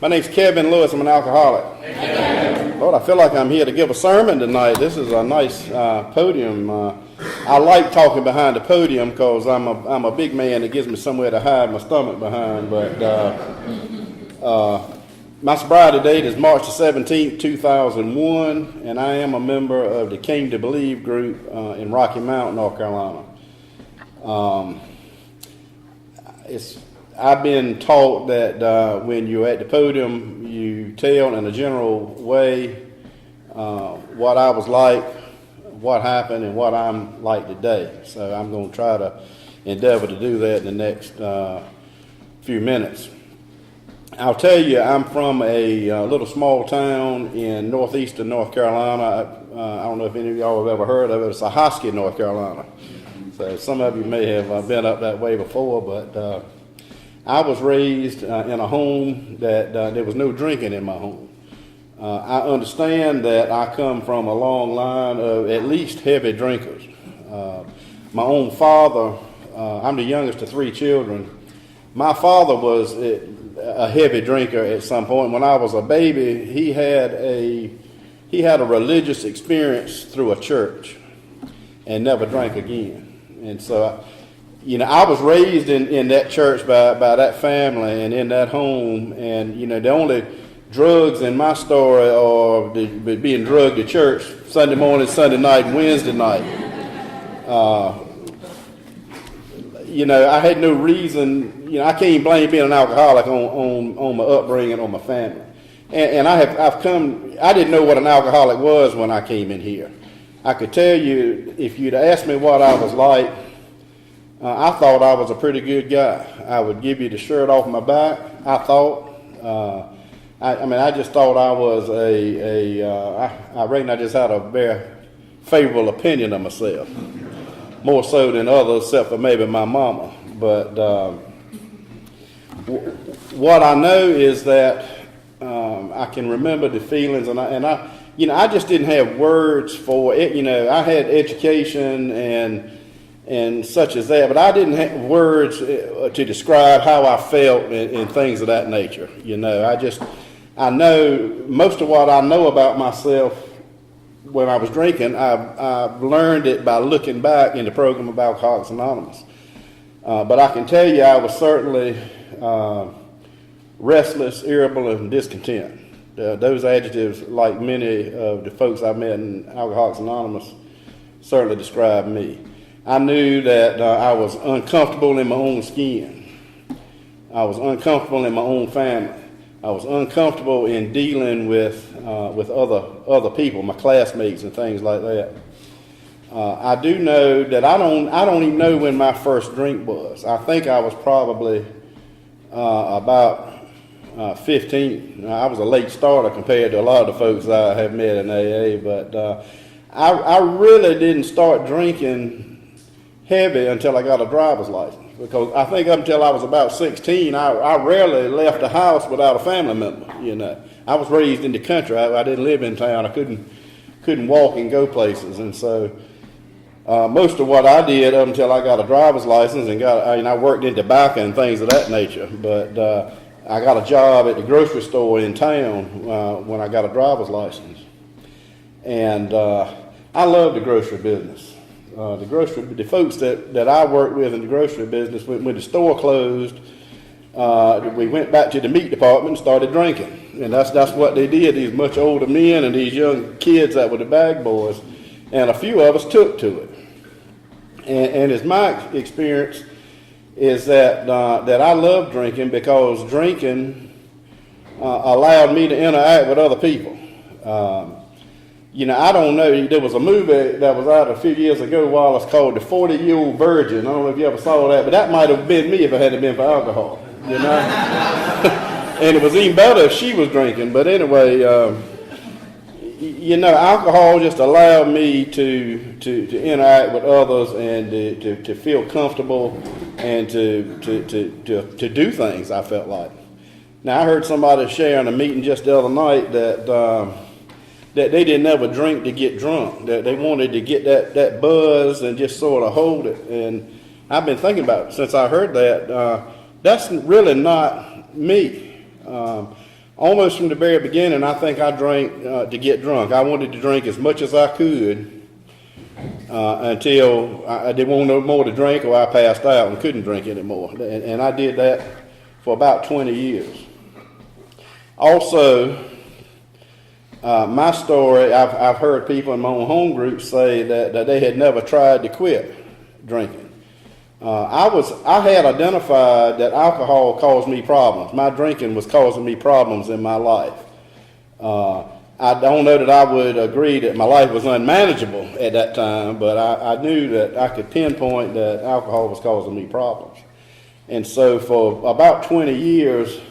My name's Kevin Lewis. I'm an alcoholic. Amen. Lord, I feel like I'm here to give a sermon tonight. This is a nice podium. I like talking behind the podium because I'm a big man that gives me somewhere to hide my stomach behind. But my sobriety date is March the 17th, 2001, and I am a member of the Came to Believe group in Rocky Mount, North Carolina. I've been taught that when you're at the podium, you tell in a general way what I was like, what happened, and what I'm like today. So I'm going to try to endeavor to do that in the next few minutes. I'll tell you, I'm from a little small town in northeastern North Carolina. I don't know if any of y'all have ever heard of it. It's Ahoskie, North Carolina. So some of you may have been up that way before, but I was raised in a home that there was no drinking in my home. I understand that I come from a long line of at least heavy drinkers. My own father, I'm the youngest of three children. My father was a heavy drinker at some point. When I was a baby, he had a religious experience through a church and never drank again. And so I was raised in that church by that family and in that home, and the only drugs in my story are being drugged to church Sunday morning, Sunday night, and Wednesday night. I had no reason. I can't blame being an alcoholic on my upbringing, on my family. And I've come. I didn't know what an alcoholic was when I came in here. I could tell you if you'd asked me what I was like. I thought I was a pretty good guy. I would give you the shirt off my back. I thought. I just thought I was I reckon I just had a very favorable opinion of myself, more so than others, except for maybe my mama. But what I know is that I can remember the feelings, and I just didn't have words for it. I had education and such as that, but I didn't have words to describe how I felt and things of that nature. I know most of what I know about myself when I was drinking, I've learned it by looking back in the program of Alcoholics Anonymous. But I can tell you I was certainly restless, irritable, and discontent. Those adjectives, like many of the folks I met in Alcoholics Anonymous, certainly describe me. I knew that I was uncomfortable in my own skin. I was uncomfortable in my own family. I was uncomfortable in dealing with other people, my classmates and things like that. I do know that I don't even know when my first drink was. I think I was probably about 15. I was a late starter compared to a lot of the folks I have met in AA, but I really didn't start drinking heavy until I got a driver's license, because I think up until I was about 16, I rarely left the house without a family member. I was raised in the country. I didn't live in town. I couldn't walk and go places, and so most of what I did up until I got a driver's license and I worked in tobacco and things of that nature. But I got a job at the grocery store in town when I got a driver's license, and I love the grocery business. The folks that I worked with in the grocery business, when the store closed, we went back to the meat department and started drinking. And that's what they did, these much older men and these young kids that were the bag boys. And a few of us took to it. And as my experience is that I love drinking because drinking allowed me to interact with other people. I don't know, there was a movie that was out a few years ago, Wallace, called The 40-Year-Old Virgin. I don't know if you ever saw that, but that might have been me if it hadn't been for alcohol, And it was even better if she was drinking. But anyway, alcohol just allowed me to interact with others and to feel comfortable and to do things, I felt like. Now, I heard somebody share in a meeting just the other night that they didn't ever drink to get drunk, that they wanted to get that buzz and just sort of hold it. And I've been thinking about it since I heard that. That's really not me. almost from the very beginning, I think I drank to get drunk. I wanted to drink as much as I could until I didn't want no more to drink, or I passed out and couldn't drink anymore. And I did that for about 20 years. Also, my story, I've heard people in my own home group say that they had never tried to quit drinking. I had identified that alcohol caused me problems. My drinking was causing me problems in my life. I don't know that I would agree that my life was unmanageable at that time, but I knew that I could pinpoint that alcohol was causing me problems. And so for about 20 years,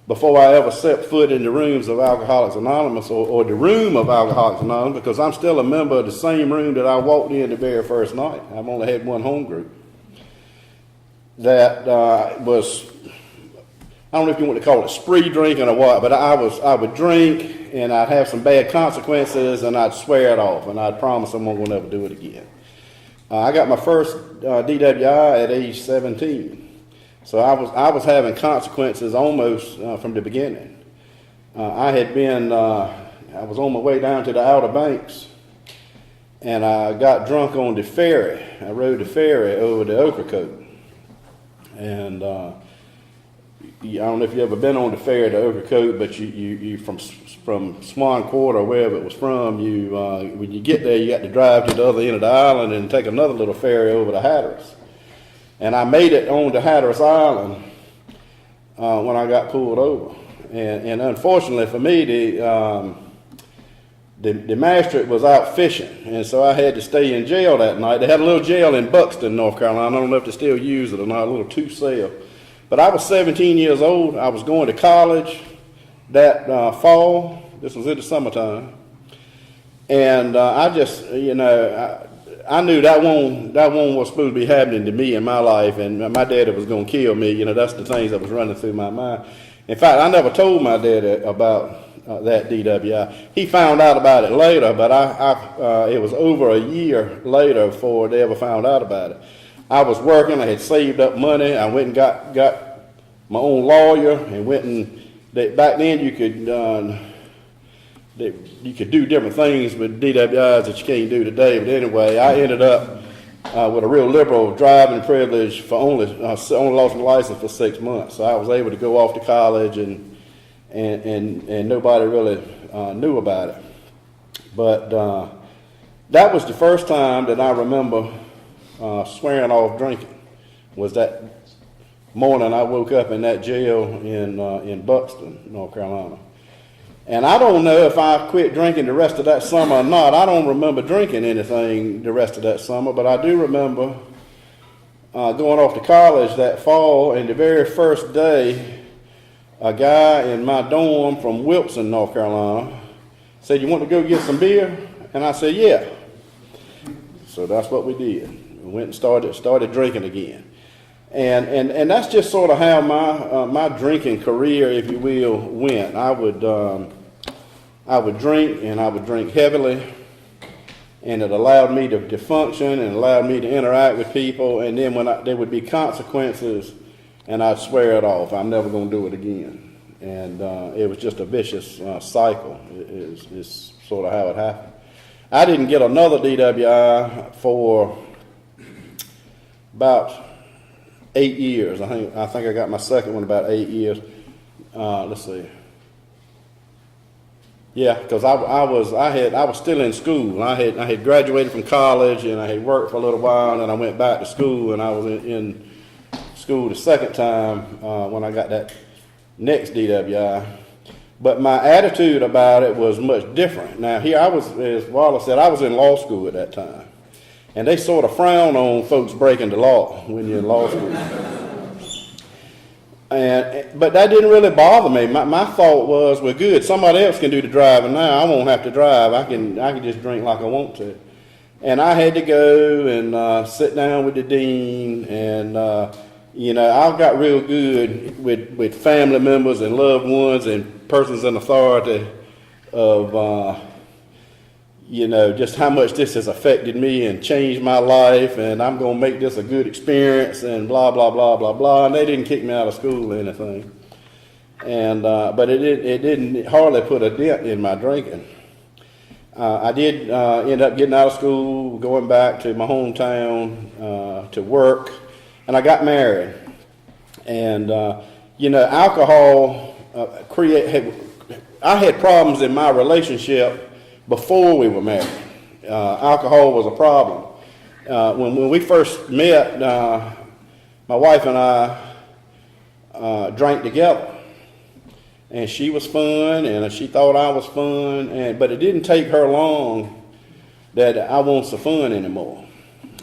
before I ever set foot in the rooms of Alcoholics Anonymous, or the room of Alcoholics Anonymous, because I'm still a member of the same room that I walked in the very first night. I've only had one home group. That was, I don't know if you want to call it spree drinking or what, but I would drink and I'd have some bad consequences and I'd swear it off and I'd promise I won't never do it again. I got my first DWI at age 17. So I was having consequences almost from the beginning. I was on my way down to the Outer Banks, and I got drunk on the ferry. I rode the ferry over the Ocracoke. And I don't know if you've ever been on the ferry to Ocracoke, but you from Swan Quarter or wherever it was from, when you get there, you got to drive to the other end of the island and take another little ferry over to Hatteras. And I made it on to Hatteras Island when I got pulled over. And unfortunately for me, the magistrate was out fishing, and so I had to stay in jail that night. They had a little jail in Buxton, North Carolina. I don't know if they still use it or not, a little two-cell. But I was 17 years old. I was going to college that fall. This was in the summertime. And I just, I knew that one was supposed to be happening to me in my life, and my daddy was going to kill me. That's the things that was running through my mind. In fact, I never told my daddy about that DWI. He found out about it later, but it was over a year later before they ever found out about it. I was working. I had saved up money. I went and got my own lawyer and went and back then you could do different things with DWIs that you can't do today. But anyway, I ended up with a real liberal driving privilege for only lost my license for 6 months. So I was able to go off to college and nobody really knew about it. But that was the first time that I remember swearing off drinking. Was that morning I woke up in that jail in Buxton, North Carolina. And I don't know if I quit drinking the rest of that summer or not. I don't remember drinking anything the rest of that summer, but I do remember going off to college that fall, and the very first day, a guy in my dorm from Wilson, North Carolina, said, "You want to go get some beer?" And I said, "Yeah." So that's what we did. We went and started drinking again. And that's just sort of how my drinking career, if you will, went. I would drink, and I would drink heavily, and it allowed me to function and allowed me to interact with people. And then when there would be consequences, and I'd swear it off. I'm never going to do it again. And it was just a vicious cycle. It's sort of how it happened. I didn't get another DWI for about 8 years. I think I got my second one about 8 years. Let's see. Yeah, because I was still in school. I had graduated from college, and I had worked for a little while, and then I went back to school, and I was in school the second time when I got that next DWI. But my attitude about it was much different. Now here I was, as Wallace said, I was in law school at that time. And they sort of frown on folks breaking the law when you're in law school. But that didn't really bother me. My thought was, well, good, somebody else can do the driving now. I won't have to drive. I can just drink like I want to. And I had to go and sit down with the dean, and I got real good with family members and loved ones and persons in authority of just how much this has affected me and changed my life, and I'm going to make this a good experience, and blah, blah, blah, blah, blah. And they didn't kick me out of school or anything. and but it didn't hardly put a dent in my drinking. I did end up getting out of school, going back to my hometown to work, and I got married. And alcohol I had problems in my relationship before we were married. Alcohol was a problem. When we first met, my wife and I drank together. And she was fun, and she thought I was fun, but it didn't take her long that I wasn't so fun anymore.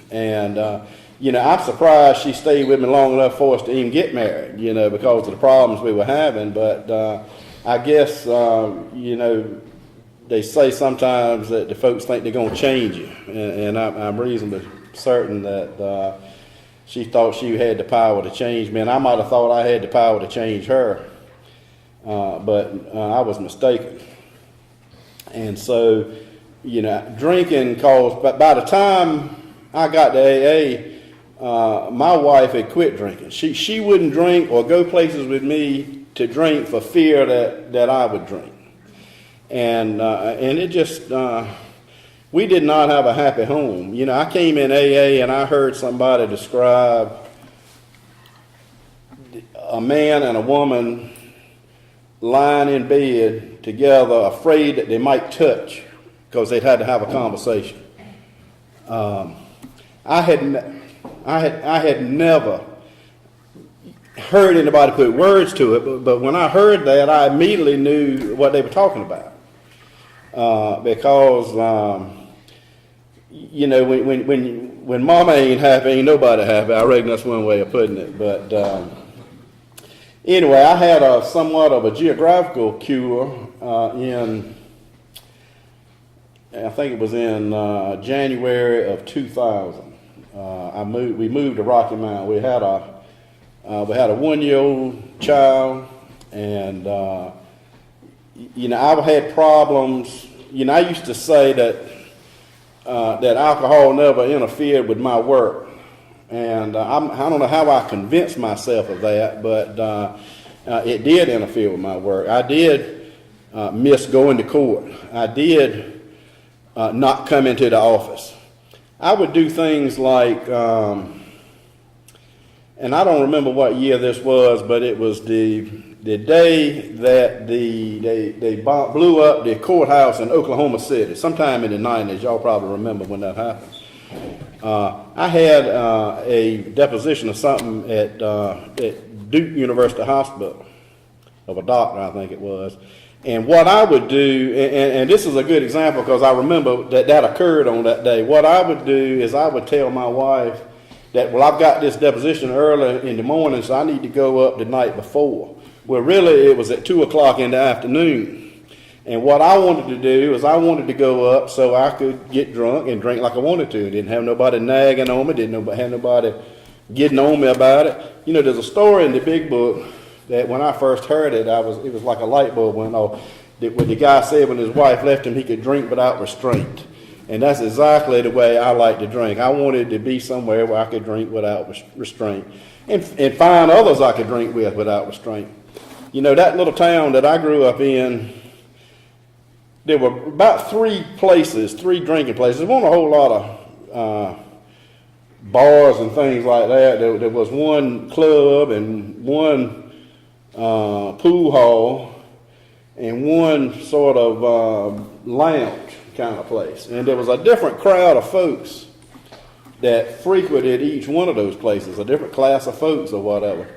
And, I'm surprised she stayed with me long enough for us to even get married, because of the problems we were having. But I guess, they say sometimes that the folks think they're going to change you. And I'm reasonably certain that she thought she had the power to change me, and I might have thought I had the power to change her. But I was mistaken. And so, drinking caused, but by the time I got to AA, my wife had quit drinking. She wouldn't drink or go places with me to drink for fear that I would drink. And it just, we did not have a happy home. I came in AA and I heard somebody describe a man and a woman lying in bed together, afraid that they might touch because they'd had to have a conversation. I had never heard anybody put words to it, but when I heard that, I immediately knew what they were talking about. Because when mama ain't happy, ain't nobody happy. I reckon that's one way of putting it. But anyway, I had somewhat of a geographical cure I think it was in January of 2000. We moved to Rocky Mount. We had a 1-year-old child, and I had problems. I used to say that alcohol never interfered with my work. And I don't know how I convinced myself of that, but it did interfere with my work. I did miss going to court. I did not come into the office. I would do things like, and I don't remember what year this was, but it was the day that they blew up the courthouse in Oklahoma City, sometime in the 90s. Y'all probably remember when that happened. I had a deposition of something at Duke University Hospital, of a doctor, I think it was. And what I would do, and this is a good example because I remember that occurred on that day. What I would do is I would tell my wife that, well, I've got this deposition early in the morning, so I need to go up the night before. Well, really, it was at 2 o'clock in the afternoon. And what I wanted to do is I wanted to go up so I could get drunk and drink like I wanted to. Didn't have nobody nagging on me. Didn't have nobody getting on me about it. There's a story in the big book that when I first heard it, it was like a light bulb went off. What the guy said when his wife left him, he could drink without restraint. And that's exactly the way I like to drink. I wanted to be somewhere where I could drink without restraint and find others I could drink with without restraint. That little town that I grew up in, there were about 3 drinking places. There wasn't a whole lot of bars and things like that. There was one club and one pool hall and one sort of lounge kind of place. And there was a different crowd of folks that frequented each one of those places, a different class of folks or whatever.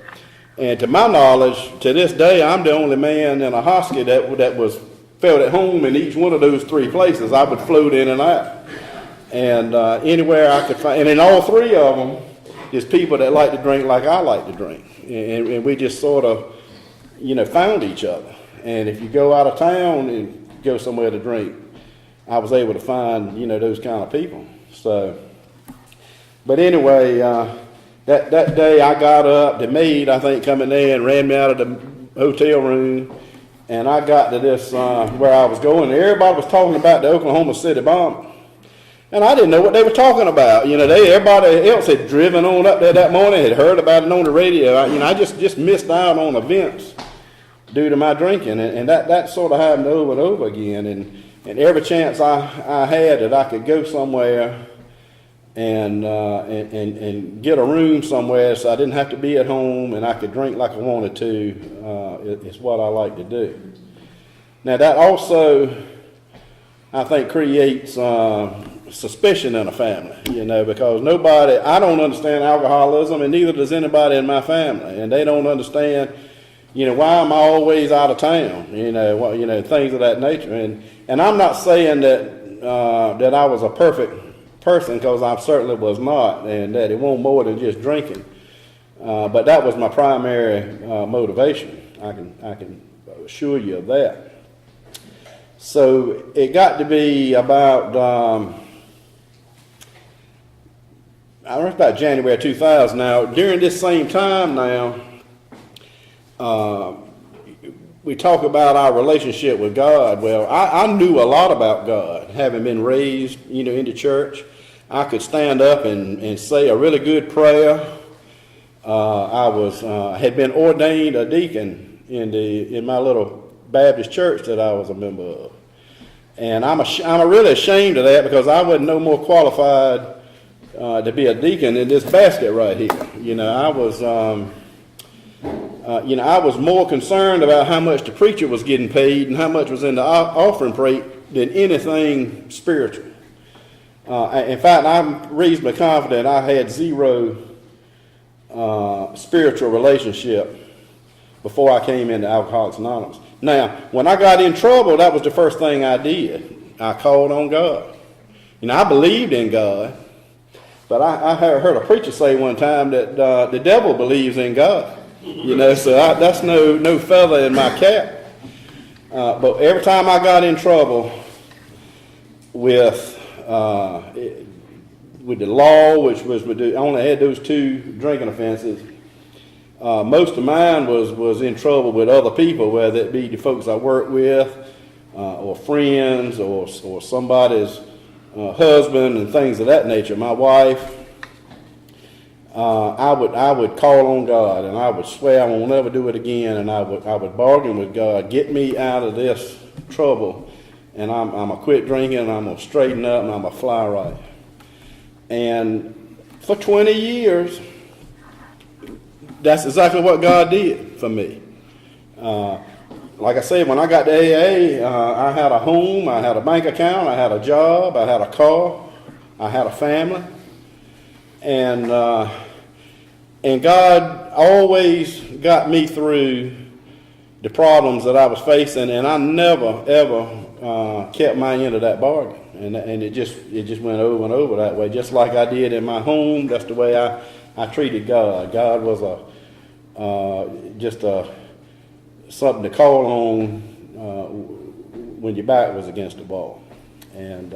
And to my knowledge, to this day, I'm the only man in a hostel that felt at home in each one of those 3 places. I would float in and out. And anywhere I could find, and in all 3 of them, there's people that like to drink like I like to drink. And we just sort of, found each other. And if you go out of town and go somewhere to drink, I was able to find, those kind of people. So, but anyway, that day I got up, the maid, I think, coming in and ran me out of the hotel room. And I got to this, where I was going. Everybody was talking about the Oklahoma City bombing. And I didn't know what they were talking about. Everybody else had driven on up there that morning, had heard about it on the radio. I just missed out on events due to my drinking, and that sort of happened over and over again. And every chance I had that I could go somewhere and get a room somewhere so I didn't have to be at home and I could drink like I wanted to, is what I like to do. Now that also, I think, creates suspicion in a family, because I don't understand alcoholism, and neither does anybody in my family, and they don't understand, why am I always out of town, things of that nature. And I'm not saying that I was a perfect person, because I certainly was not, and that it wasn't more than just drinking. But that was my primary motivation. I can assure you of that. So it got to be about about January 2000. Now, during this same time now, we talk about our relationship with God. Well, I knew a lot about God, having been raised, in the church. I could stand up and say a really good prayer. I had been ordained a deacon in my little Baptist church that I was a member of, and I'm really ashamed of that, because I wasn't no more qualified to be a deacon in this basket right here. I was more concerned about how much the preacher was getting paid and how much was in the offering plate than anything spiritual. In fact, I'm reasonably confident I had zero spiritual relationship before I came into Alcoholics Anonymous. Now, when I got in trouble, that was the first thing I did. I called on God. I believed in God, but I heard a preacher say one time that the devil believes in God. So that's no feather in my cap. But every time I got in trouble with the law, which was I only had those 2 drinking offenses, most of mine was in trouble with other people, whether it be the folks I work with, or friends, or somebody's husband and things of that nature, my wife. I would call on God, and I would swear I won't never do it again, and I would bargain with God, get me out of this trouble, and I'm gonna quit drinking, and I'm gonna straighten up, and I'm gonna fly right. And for 20 years, that's exactly what God did for me. Like I said, when I got to AA, I had a home, I had a bank account, I had a job, I had a car, I had a family, and God always got me through the problems that I was facing, and I never ever kept my end of that bargain, and it just went over and over that way, just like I did in my home. That's the way I treated God. God was just something to call on when your back was against the wall. And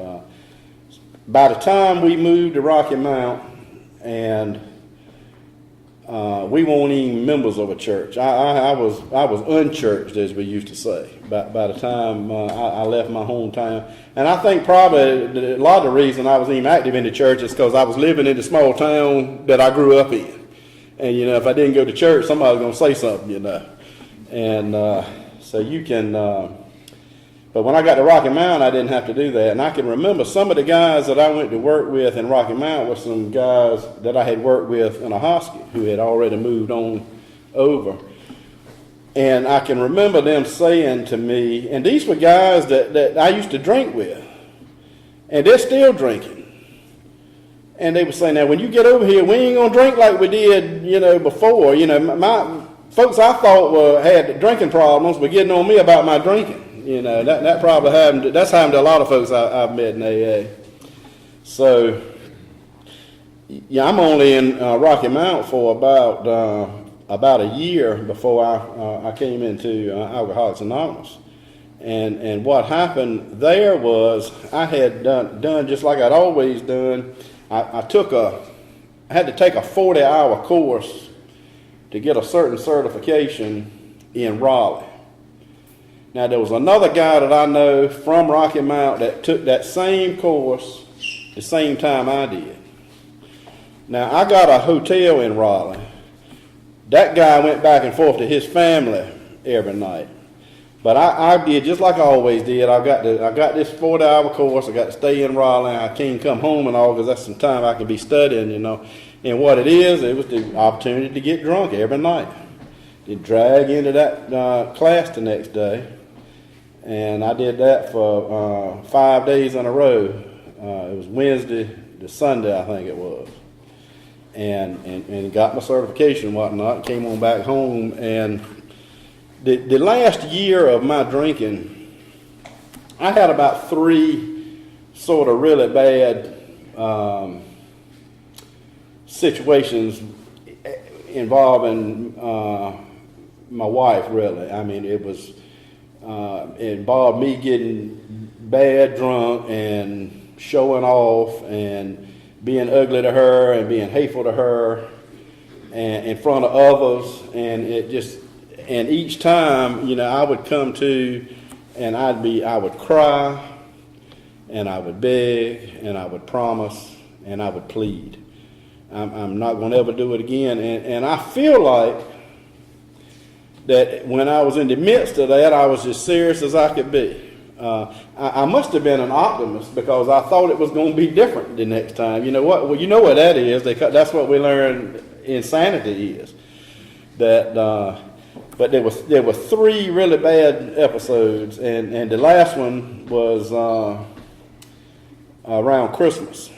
by the time we moved to Rocky Mount, and we weren't even members of a church. I was unchurched, as we used to say, by the time I left my hometown. And I think probably a lot of the reason I was even active in the church is because I was living in the small town that I grew up in. And, if I didn't go to church, somebody was going to say something, And so you can, but when I got to Rocky Mount, I didn't have to do that. And I can remember some of the guys that I went to work with in Rocky Mount were some guys that I had worked with in a hospital who had already moved on over. And I can remember them saying to me, and these were guys that I used to drink with, and they're still drinking. And they would say, now, when you get over here, we ain't going to drink like we did, before. My folks I thought had drinking problems were getting on me about my drinking. That probably happened. That's happened to a lot of folks I've met in AA. So, yeah, I'm only in Rocky Mount for about a year before I came into Alcoholics Anonymous. And what happened there was I had done just like I'd always done. I had to take a 40-hour course to get a certain certification in Raleigh. Now, there was another guy that I know from Rocky Mount that took that same course the same time I did. Now, I got a hotel in Raleigh. That guy went back and forth to his family every night. But I did just like I always did. I got this 40-hour course. I got to stay in Raleigh. I can't come home and all because that's some time I can be studying, you know. And what it was the opportunity to get drunk every night. To drag into that class the next day. And I did that for 5 days in a row. It was Wednesday to Sunday, I think it was. And got my certification and whatnot. Came on back home. And the last year of my drinking, I had about 3 sort of really bad situations involving my wife, really. I mean, it involved me getting bad drunk and showing off and being ugly to her and being hateful to her and in front of others. And each time, you know, I would come to and I would cry and I would beg and I would promise and I would plead. I'm not going to ever do it again. And I feel like that when I was in the midst of that, I was as serious as I could be. I must have been an optimist because I thought it was going to be different the next time. You know what? Well, you know what that is. That's what we learned insanity is. But there were 3 really bad episodes, and the last one was around Christmas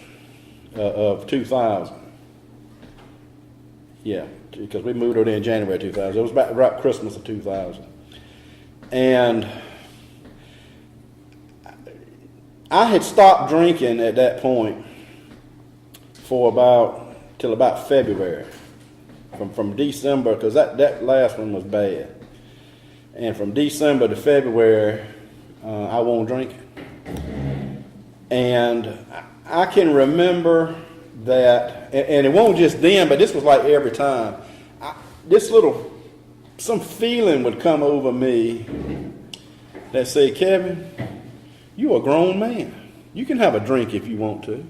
of 2000. Yeah, because we moved over there in January 2000. It was about Christmas of 2000. And I had stopped drinking at that point till about February. From December, because that last one was bad. And from December to February, I won't drink it. And I can remember that, and it won't just then, but this was like every time. Some feeling would come over me that said, Kevin, you're a grown man. You can have a drink if you want to.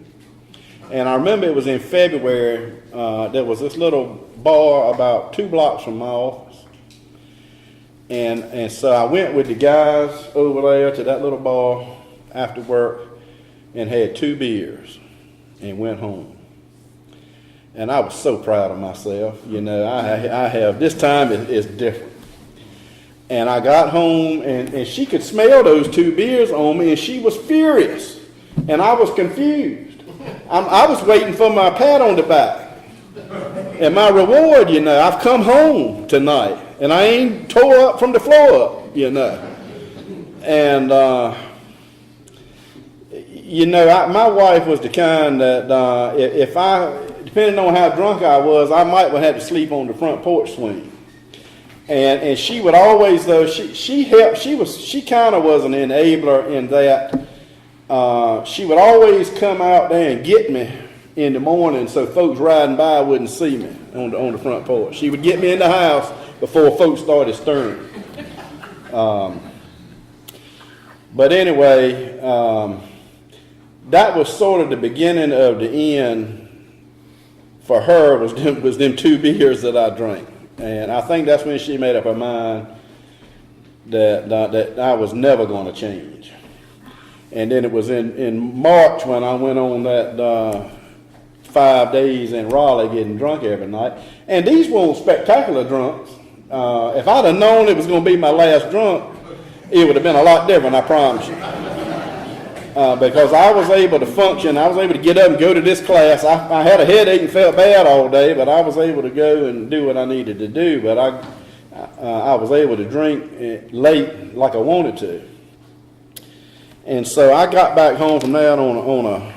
And I remember it was in February, there was this little bar about 2 blocks from my office. And so I went with the guys over there to that little bar after work and had 2 beers and went home. And I was so proud of myself. You know, I have, this time is different. And I got home and she could smell those 2 beers on me and she was furious. And I was confused. I was waiting for my pat on the back. And my reward, you know, I've come home tonight. And I ain't tore up from the floor up, you know. And, you know, my wife was the kind that depending on how drunk I was, I might have had to sleep on the front porch swing. And she would always, though, she helped, she kind of was an enabler in that she would always come out there and get me in the morning so folks riding by wouldn't see me on the front porch. She would get me in the house before folks started stirring. But anyway, that was sort of the beginning of the end for her was them 2 beers that I drank. And I think that's when she made up her mind that I was never going to change. And then it was in March when I went on that 5 days in Raleigh getting drunk every night. And these weren't spectacular drunks. If I'd have known it was going to be my last drunk, it would have been a lot different, I promise you. Because I was able to function. I was able to get up and go to this class. I had a headache and felt bad all day, but I was able to go and do what I needed to do. But I was able to drink late like I wanted to. And so I got back home from that on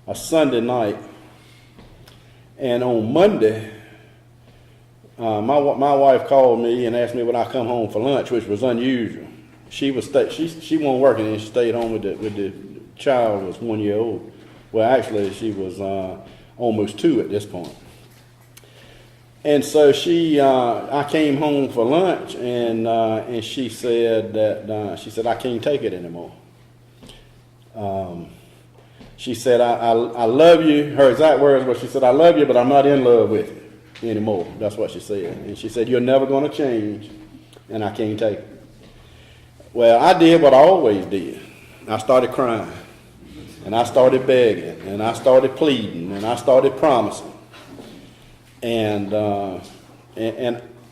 a Sunday night. And on Monday, my wife called me and asked me would I come home for lunch, which was unusual. She wasn't working and she stayed home with the child who was 1 year old. Well, actually, she was almost 2 at this point. And so I came home for lunch and she said that I can't take it anymore. She said I love you. Her exact words were she said I love you, but I'm not in love with you anymore. That's what she said. And she said you're never going to change. and I can't take it. Well, I did what I always did. I started crying, and I started begging, and I started pleading, and I started promising. And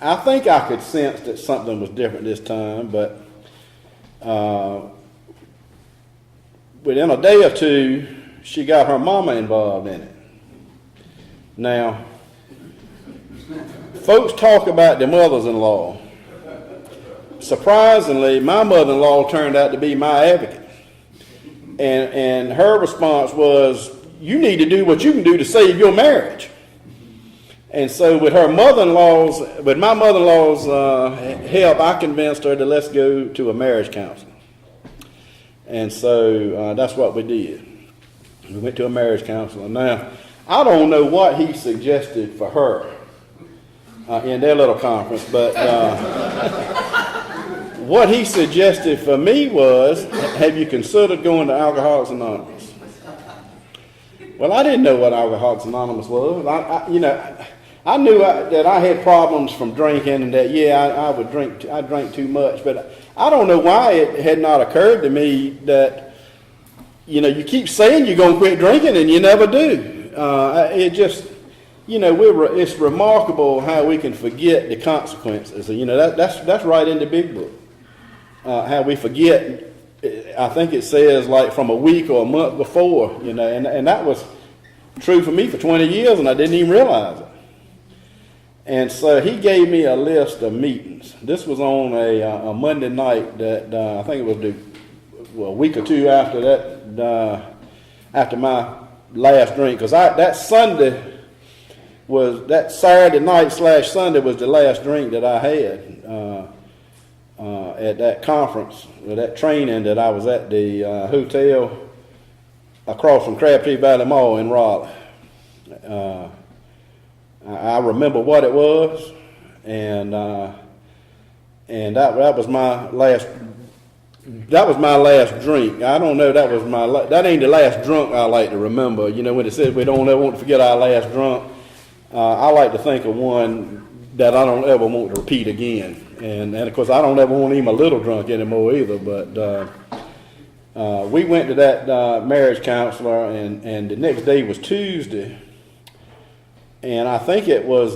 I think I could sense that something was different this time, but within a day or two, she got her mama involved in it. Now, folks talk about their mothers-in-law. Surprisingly, my mother-in-law turned out to be my advocate. And her response was, you need to do what you can do to save your marriage. And so with my mother-in-law's help, I convinced her to let's go to a marriage counselor. And so that's what we did. We went to a marriage counselor. Now, I don't know what he suggested for her in their little conference, but what he suggested for me was, have you considered going to Alcoholics Anonymous? Well, I didn't know what Alcoholics Anonymous was. I knew that I had problems from drinking, and that I drank too much, but I don't know why it had not occurred to me that you keep saying you're going to quit drinking and you never do. It's remarkable how we can forget the consequences. That's right in the big book. How we forget. I think it says like from a week or a month before, and that was true for me for 20 years, and I didn't even realize it. And so he gave me a list of meetings. This was on a Monday night that I think it was a week or two after that, after my last drink, because that Saturday night / Sunday was the last drink that I had at that conference, or that training that I was at the hotel across from Crabtree Valley Mall in Raleigh. I remember what it was, and that was my last. That was my last drink. I don't know. That ain't the last drunk I like to remember. When it says we don't ever want to forget our last drunk, I like to think of one that I don't ever want to repeat again. And of course, I don't ever want even a little drunk anymore either. But we went to that marriage counselor, and the next day was Tuesday. And I think it was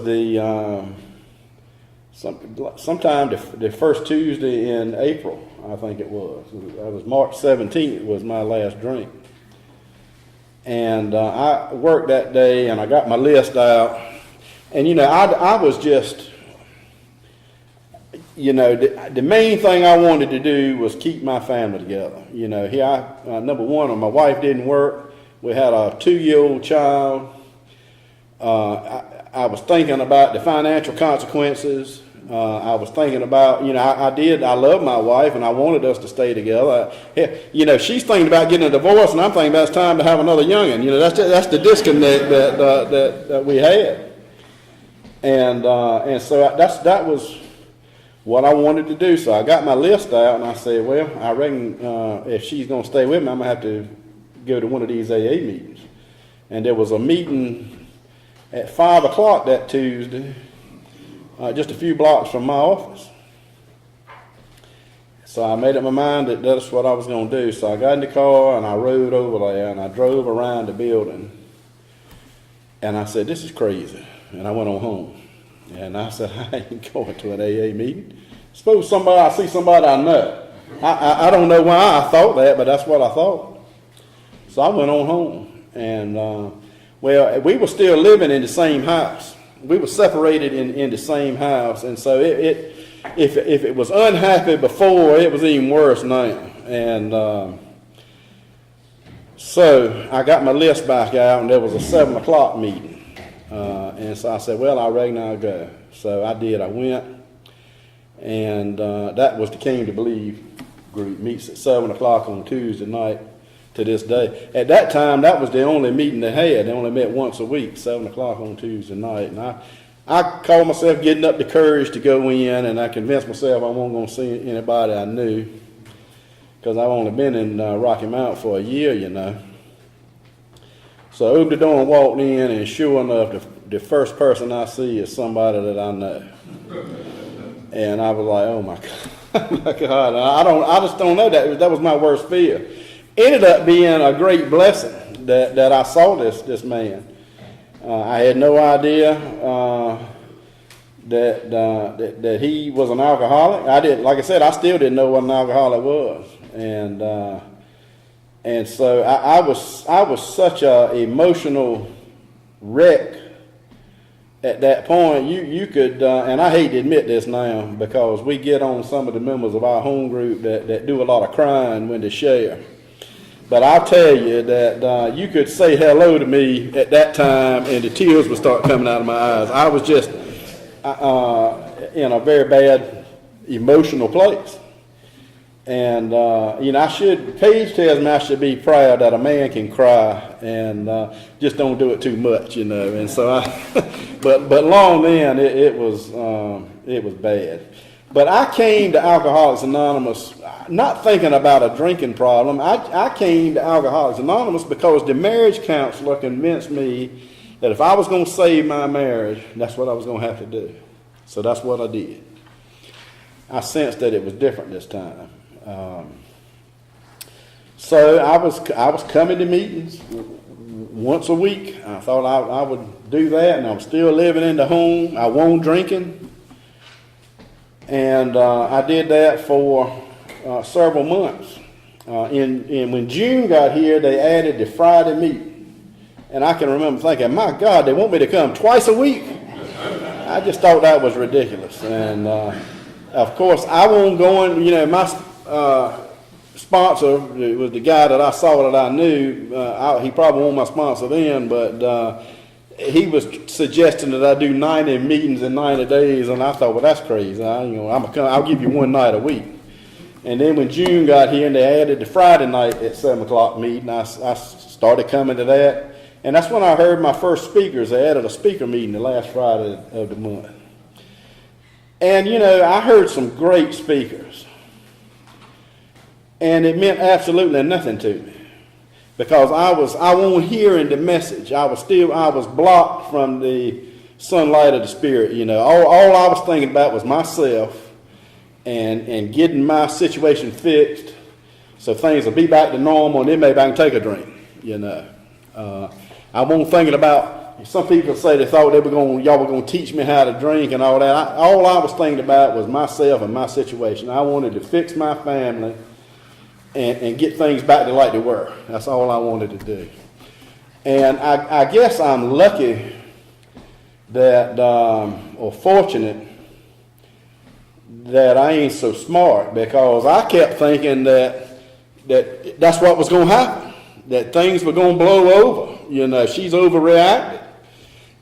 sometime the first Tuesday in April, I think it was. It was March 17th was my last drink. And I worked that day, and I got my list out. And, I was just, the main thing I wanted to do was keep my family together. Number one, my wife didn't work. We had a 2-year-old child. I was thinking about the financial consequences. I was thinking about, I love my wife, and I wanted us to stay together. She's thinking about getting a divorce, and I'm thinking about it's time to have another youngin'. That's the disconnect that we had. And so that was what I wanted to do. So I got my list out, and I said, well, I reckon if she's going to stay with me, I'm going to have to go to one of these AA meetings. And there was a meeting at 5 o'clock that Tuesday, just a few blocks from my office. So I made up my mind that that's what I was going to do. So I got in the car, and I rode over there, and I drove around the building. And I said, this is crazy. And I went on home. And I said, I ain't going to an AA meeting. Suppose I see somebody I know. I don't know why I thought that, but that's what I thought. So I went on home. And, we were still living in the same house. We were separated in the same house. And so if it was unhappy before, it was even worse now. And so I got my list back out, and there was a 7 o'clock meeting. And so I said, well, I reckon I'll go. So I did. I went. And that was the Came to Believe group. Meets at 7 o'clock on Tuesday night to this day. At that time, that was the only meeting they had. They only met once a week, 7 o'clock on Tuesday night. And I called myself getting up the courage to go in, and I convinced myself I wasn't going to see anybody I knew, because I've only been in Rocky Mount for a year, So I opened the door and walked in, and sure enough, the first person I see is somebody that I know. And I was like, oh my God, my God. I just don't know that was my worst fear. Ended up being a great blessing that I saw this man. I had no idea that he was an alcoholic. Like I said, I still didn't know what an alcoholic was, and so I was such a emotional wreck at that point. You could, and I hate to admit this now because we get on some of the members of our home group that do a lot of crying when they share. But I'll tell you that you could say hello to me at that time and the tears would start coming out of my eyes. I was just in a very bad emotional place. And, Paige tells me I should be proud that a man can cry and just don't do it too much, And so but long then it was bad. But I came to Alcoholics Anonymous not thinking about a drinking problem. I came to Alcoholics Anonymous because the marriage counselor convinced me that if I was going to save my marriage, that's what I was going to have to do. So that's what I did. I sensed that it was different this time. So I was coming to meetings once a week. I thought I would do that, and I'm still living in the home. I wasn't drinking. And I did that for several months. And when June got here, they added the Friday meeting. And I can remember thinking, my God, they want me to come twice a week? I just thought that was ridiculous. And, of course, I wasn't going, my sponsor was the guy that I saw that I knew. He probably wasn't my sponsor then, but he was suggesting that I do 90 meetings in 90 days, and I thought, well, that's crazy. I'll give you one night a week. And then when June got here and they added the Friday night at 7 o'clock meeting, I started coming to that. And that's when I heard my first speakers. They added a speaker meeting the last Friday of the month. And, I heard some great speakers. And it meant absolutely nothing to me. Because I wasn't hearing the message. I was blocked from the sunlight of the Spirit. All I was thinking about was myself and getting my situation fixed so things will be back to normal, and then maybe I can take a drink. I wasn't thinking about. Some people say they thought y'all were going to teach me how to drink and all that. All I was thinking about was myself and my situation. I wanted to fix my family and get things back to like they were. That's all I wanted to do. And I guess I'm lucky that, or fortunate, that I ain't so smart, because I kept thinking that's what was going to happen, that things were going to blow over. She's overreacted.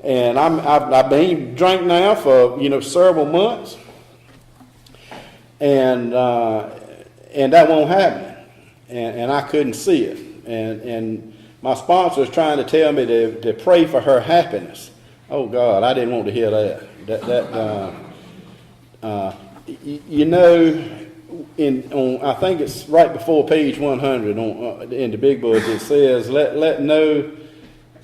And I've been drank now for, several months. And that won't happen. And I couldn't see it. And my sponsor was trying to tell me to pray for her happiness. Oh God, I didn't want to hear that. I think it's right before page 100 in the big book. It says, "Let no."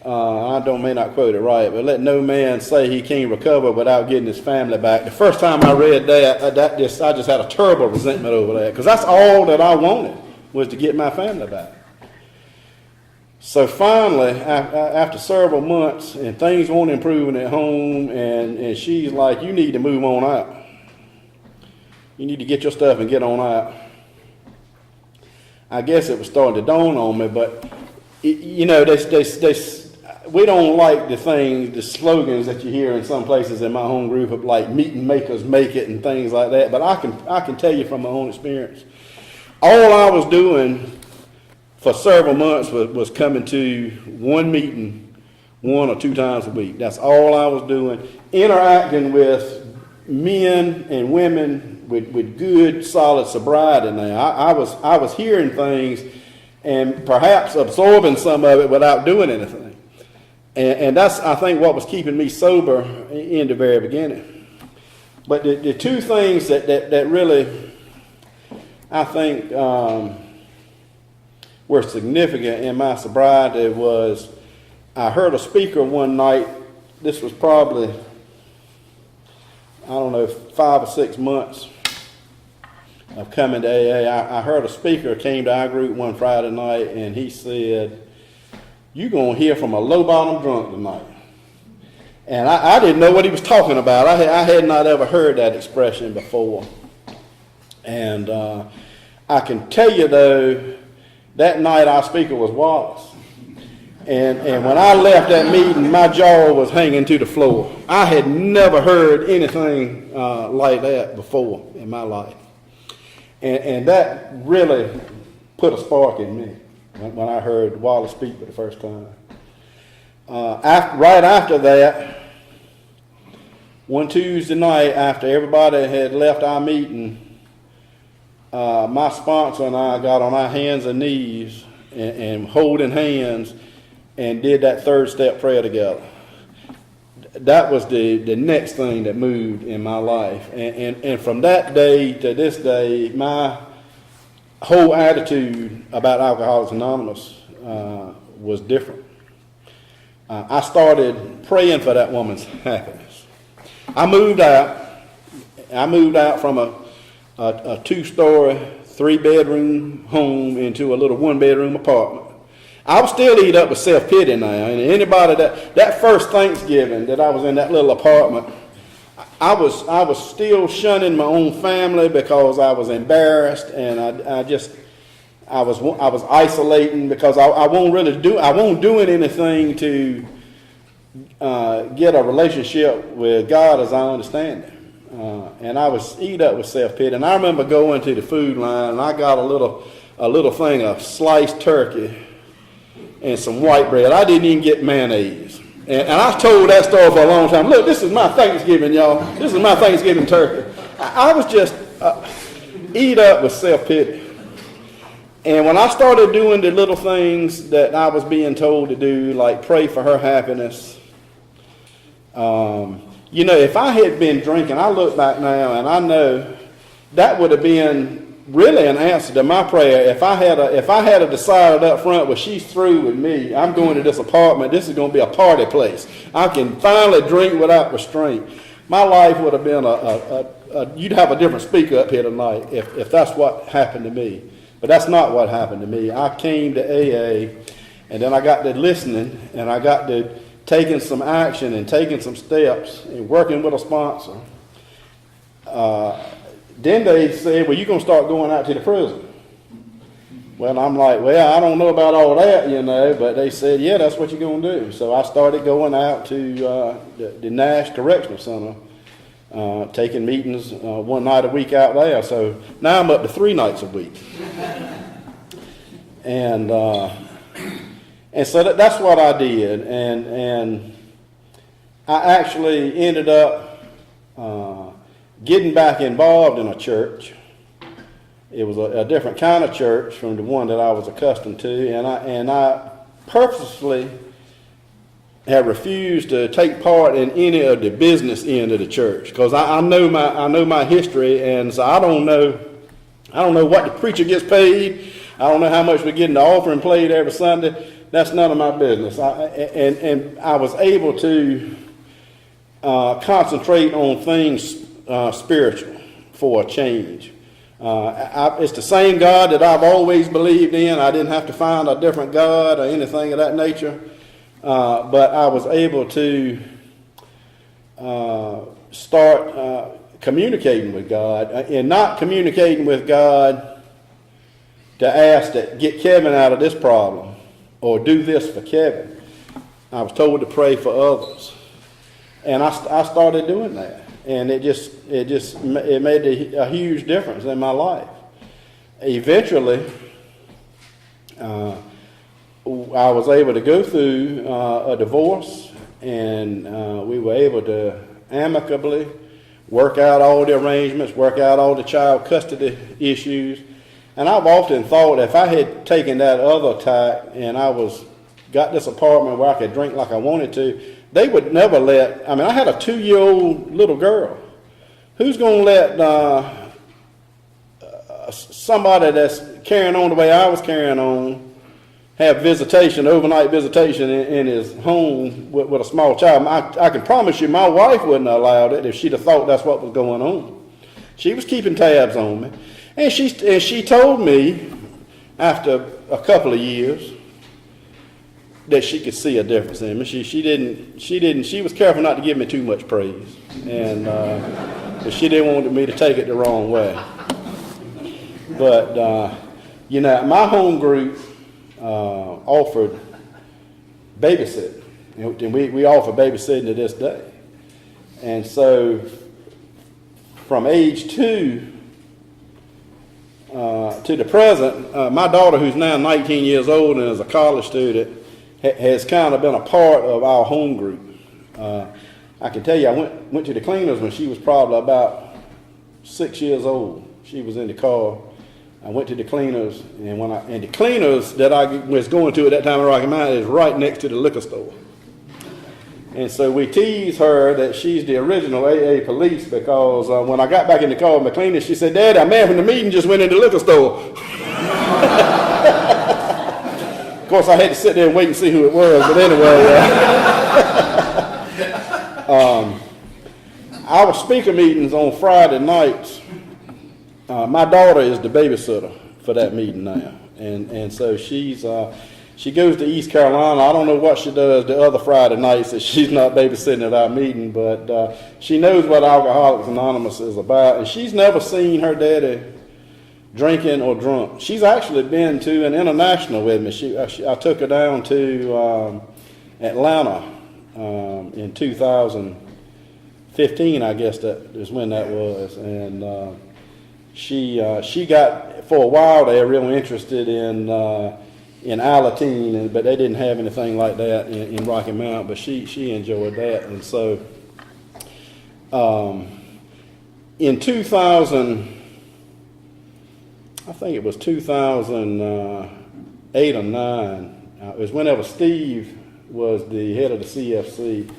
I may not quote it right, but let no man say he can't recover without getting his family back. The first time I read that, I just had a terrible resentment over that, because that's all that I wanted, was to get my family back. So finally, after several months, and things weren't improving at home, and she's like, you need to move on out. You need to get your stuff and get on out. I guess it was starting to dawn on me, but, we don't like the slogans that you hear in some places in my home group of like meeting makers make it and things like that. But I can tell you from my own experience, all I was doing for several months was coming to one meeting 1 or 2 times a week. That's all I was doing, interacting with men and women with good, solid sobriety. Now I was hearing things and perhaps absorbing some of it without doing anything. And that's, I think, what was keeping me sober in the very beginning. But the two things that really, I think, were significant in my sobriety was, I heard a speaker one night. This was probably I don't know, 5 or 6 months of coming to AA, I heard a speaker came to our group one Friday night, and he said, "You're going to hear from a low-bottom drunk tonight." And I didn't know what he was talking about. I had not ever heard that expression before. And I can tell you, though, that night our speaker was Wallace. And when I left that meeting, my jaw was hanging to the floor. I had never heard anything like that before in my life. And that really put a spark in me when I heard Wallace speak for the first time. Right after that, one Tuesday night after everybody had left our meeting, my sponsor and I got on our hands and knees and holding hands and did that third step prayer together. That was the next thing that moved in my life. And from that day to this day, my whole attitude about Alcoholics Anonymous was different. I started praying for that woman's happiness. I moved out from a 2-story, 3-bedroom home into a little 1-bedroom apartment. I was still eat up with self-pity now. And anybody that first Thanksgiving that I was in that little apartment, I was still shunning my own family because I was embarrassed, and I was isolating because I won't doing anything to get a relationship with God as I understand it. And I was eat up with self-pity. And I remember going to the food line, and I got a little thing of sliced turkey and some white bread. I didn't even get mayonnaise. And I told that story for a long time. Look, this is my Thanksgiving, y'all. This is my Thanksgiving turkey. I was just eat up with self-pity. And when I started doing the little things that I was being told to do, like pray for her happiness, if I had been drinking, I look back now and I know that would have been really an answer to my prayer. If I had decided up front, well, she's through with me, I'm going to this apartment, this is going to be a party place, I can finally drink without restraint, my life would have been you'd have a different speaker up here tonight if that's what happened to me. But that's not what happened to me. I came to AA, and then I got to listening, and I got to taking some action and taking some steps and working with a sponsor. Then they said, well, you're going to start going out to the prison. Well, I'm like, well, I don't know about all that, but they said, yeah, that's what you're going to do. So I started going out to the Nash Correctional Center, taking meetings one night a week out there. So now I'm up to 3 nights a week. And so that's what I did. And I actually ended up getting back involved in a church. It was a different kind of church from the one that I was accustomed to, and I purposely have refused to take part in any of the business end of the church because I know my history, and so I don't know what the preacher gets paid. I don't know how much we get in the offering plate every Sunday. That's none of my business. And I was able to concentrate on things spiritual for a change. It's the same God that I've always believed in. I didn't have to find a different God or anything of that nature. But I was able to start communicating with God, and not communicating with God to ask to get Kevin out of this problem or do this for Kevin. I was told to pray for others, and I started doing that. And it made a huge difference in my life. Eventually, I was able to go through a divorce, and we were able to amicably work out all the arrangements, work out all the child custody issues. And I've often thought if I had taken that other tack and got this apartment where I could drink like I wanted to, they would never let, I had a 2-year-old little girl. Who's going to let somebody that's carrying on the way I was carrying on have visitation, overnight visitation in his home with a small child. I can promise you my wife wouldn't have allowed it if she'd have thought that's what was going on. She was keeping tabs on me. And she told me after a couple of years that she could see a difference in me. She was careful not to give me too much praise. And she didn't want me to take it the wrong way. But, my home group offered babysitting. And we offer babysitting to this day. And so from age 2 to the present, my daughter, who's now 19 years old and is a college student, has kind of been a part of our home group. I can tell you, I went to the cleaners when she was probably about 6 years old. She was in the car. I went to the cleaners, and the cleaners that I was going to at that time in Rocky Mount is right next to the liquor store. And so we tease her that she's the original AA police because when I got back in the car with my cleaner, she said, "Daddy, a man from the meeting just went in the liquor store." Of course, I had to sit there and wait and see who it was, but anyway. Our speaker meetings on Friday nights, my daughter is the babysitter for that meeting now. And so she goes to East Carolina. I don't know what she does the other Friday nights that she's not babysitting at our meeting, but she knows what Alcoholics Anonymous is about, and she's never seen her daddy drinking or drunk. She's actually been to an international with me. I took her down to Atlanta in 2015, I guess that is when that was, and she got, for a while there, real interested in Alateen, but they didn't have anything like that in Rocky Mount, but she enjoyed that. And so in 2000, I think it was 2008 or 9, it was whenever Steve was the head of the CFC.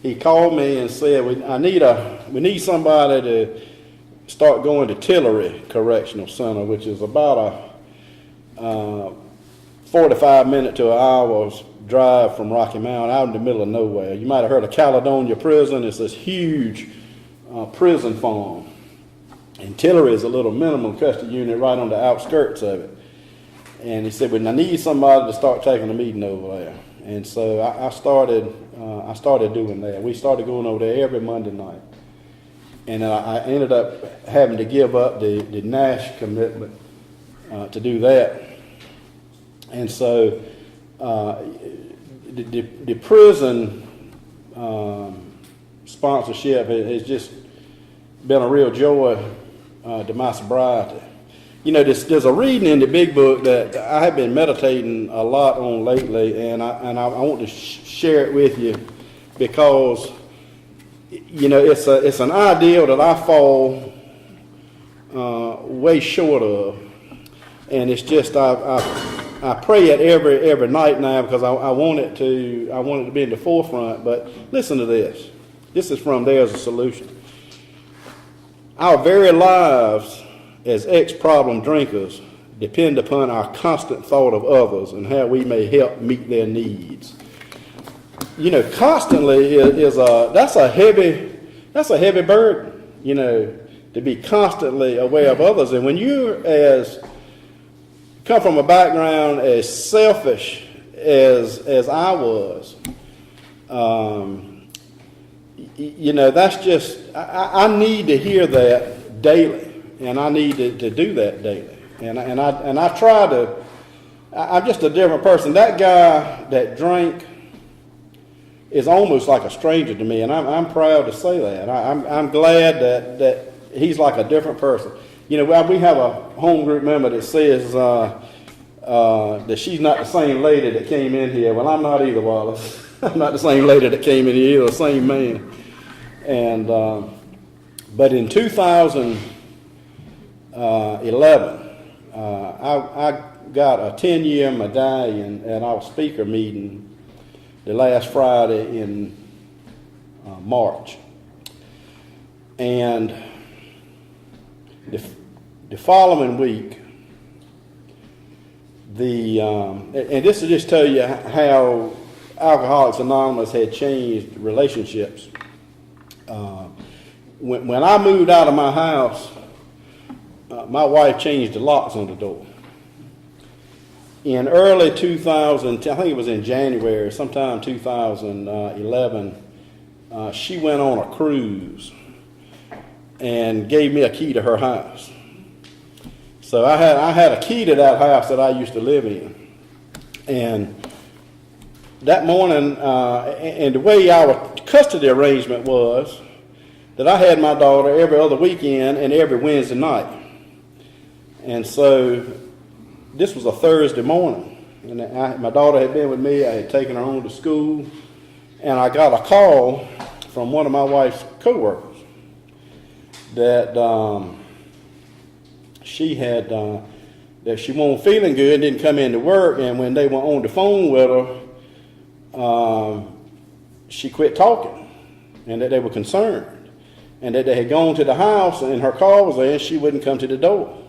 He called me and said, we need somebody to start going to Tillery Correctional Center, which is about a 45-minute to an hour's drive from Rocky Mount, out in the middle of nowhere. You might have heard of Caledonia Prison. It's this huge prison farm. And Tillery is a little minimum custody unit right on the outskirts of it. And he said, well, I need somebody to start taking a meeting over there. And so I started doing that. We started going over there every Monday night. And I ended up having to give up the NASH commitment to do that. And so the prison sponsorship has just been a real joy to my sobriety. You know, there's a reading in the big book that I have been meditating a lot on lately, and I want to share it with you because, you know, it's an ideal that I fall way short of, and it's just I pray it every night now because I want it to be in the forefront. But listen to this. This is from There's a Solution. Our very lives as ex-problem drinkers depend upon our constant thought of others and how we may help meet their needs. You know, constantly that's a heavy burden, you know, to be constantly aware of others. And when you come from a background as selfish as I was, you know, that's just, I need to hear that daily, and I need to do that daily. And I try to, I'm just a different person. That guy that drank is almost like a stranger to me, and I'm proud to say that. I'm glad that he's like a different person. You know, we have a home group member that says that she's not the same lady that came in here. Well, I'm not either, Wallace. I'm not the same lady that came in here either, the same man. And but in 2011, I got a 10-year medallion at our speaker meeting the last Friday in March. And the following week, And this will just tell you how Alcoholics Anonymous had changed relationships. When I moved out of my house, my wife changed the locks on the door. In early 2000, I think it was in January, sometime 2011, she went on a cruise and gave me a key to her house. So I had a key to that house that I used to live in. And that morning, and the way our custody arrangement was, that I had my daughter every other weekend and every Wednesday night. And so this was a Thursday morning. And my daughter had been with me. I had taken her home to school. And I got a call from one of my wife's coworkers that she wasn't feeling good, didn't come into work, and when they were on the phone with her, she quit talking, and that they were concerned, and that they had gone to the house, and her car was there, and she wouldn't come to the door.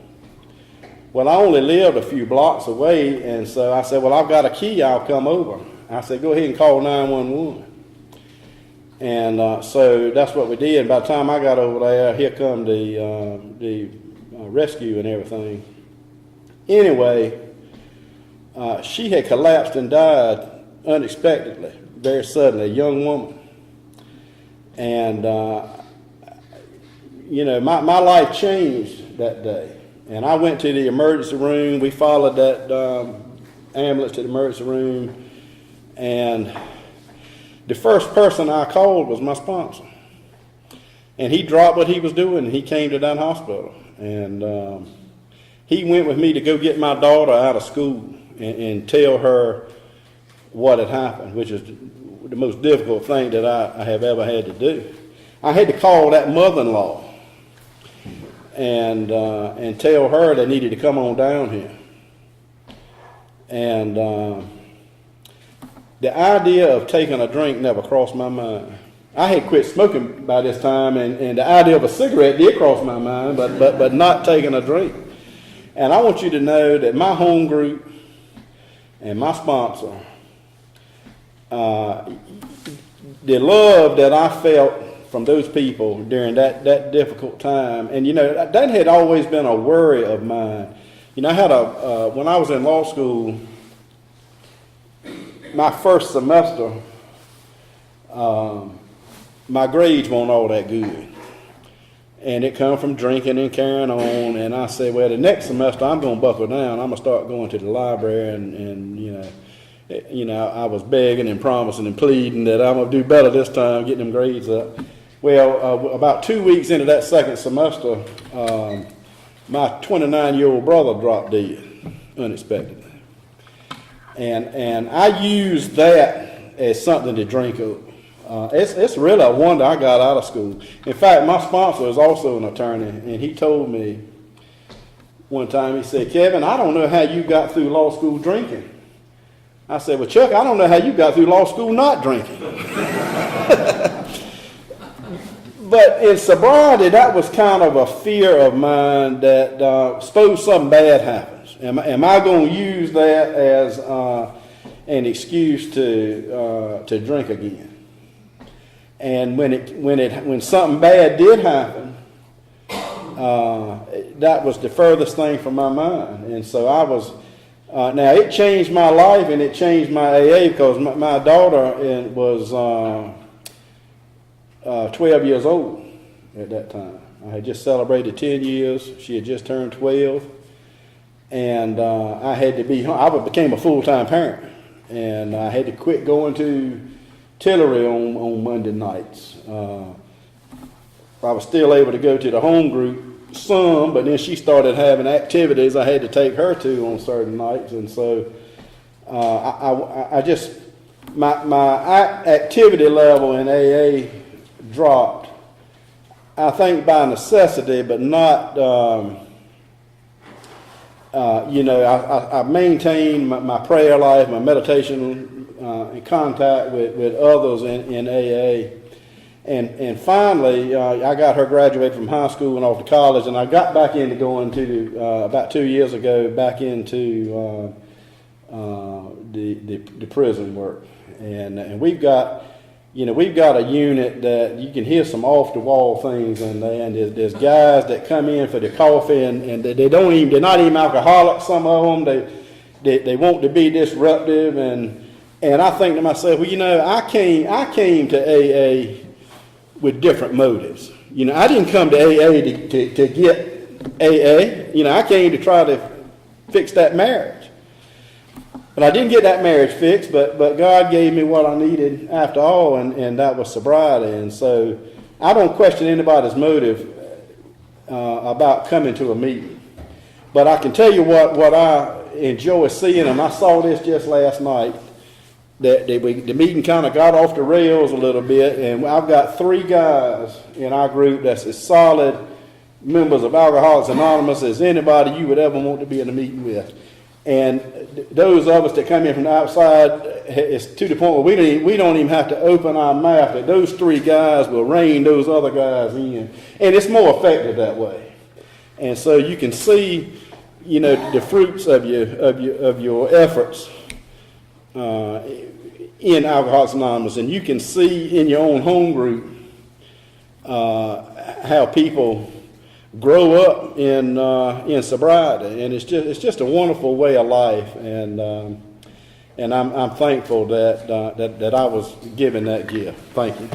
Well, I only lived a few blocks away, and so I said, well, I've got a key, I'll come over. I said, go ahead and call 911. And so that's what we did. By the time I got over there, here come the rescue and everything. Anyway, she had collapsed and died unexpectedly, very suddenly, a young woman. And, my life changed that day. And I went to the emergency room. We followed that ambulance to the emergency room. And the first person I called was my sponsor. And he dropped what he was doing, and he came to that hospital. And he went with me to go get my daughter out of school and tell her what had happened, which is the most difficult thing that I have ever had to do. I had to call that mother-in-law and tell her they needed to come on down here. And the idea of taking a drink never crossed my mind. I had quit smoking by this time, and the idea of a cigarette did cross my mind, but not taking a drink. And I want you to know that my home group and my sponsor, the love that I felt from those people during that difficult time, and that had always been a worry of mine. I had when I was in law school, my first semester, my grades weren't all that good. And it come from drinking and carrying on. And I said, well, the next semester I'm going to buckle down. I'm going to start going to the library. And I was begging and promising and pleading that I'm going to do better this time, getting them grades up. Well, about 2 weeks into that second semester, my 29-year-old brother dropped dead unexpectedly. And I used that as something to drink up. It's really a wonder I got out of school. In fact, my sponsor is also an attorney, and he told me one time, he said, Kevin, I don't know how you got through law school drinking. I said, well, Chuck, I don't know how you got through law school not drinking. But in sobriety, that was kind of a fear of mine that suppose something bad happens. Am I going to use that as an excuse to drink again? And when something bad did happen, that was the furthest thing from my mind. And so I was, now it changed my life and it changed my AA because my daughter was 12 years old at that time. I had just celebrated 10 years. She had just turned 12. And I had to I became a full-time parent. And I had to quit going to Tillery on Monday nights. I was still able to go to the home group some, but then she started having activities I had to take her to on certain nights, and so I just my activity level in AA dropped. I think by necessity, but not. I maintained my prayer life, my meditation. In contact with others in AA. And finally, I got her graduated from high school and off to college, and I got back into going to, about 2 years ago, back into the prison work, and we've got a unit that you can hear some off the wall things in there, and there's guys that come in for the coffee, and they're not even alcoholics. Some of them they want to be disruptive, and I think to myself, well, I came to AA with different motives. I didn't come to AA to get AA. I came to try to fix that marriage. But I didn't get that marriage fixed, but God gave me what I needed after all, and that was sobriety. And so I don't question anybody's motive about coming to a meeting. But I can tell you what I enjoy seeing, and I saw this just last night, that the meeting kind of got off the rails a little bit, and I've got 3 guys in our group that's as solid members of Alcoholics Anonymous as anybody you would ever want to be in a meeting with. And those of us that come in from the outside, it's to the point where we don't even have to open our mouth. That those 3 guys will rein those other guys in, and it's more effective that way. And so you can see, the fruits of your efforts in Alcoholics Anonymous, and you can see in your own home group how people grow up in sobriety, and it's just a wonderful way of life, and I'm thankful that I was given that gift. Thank you.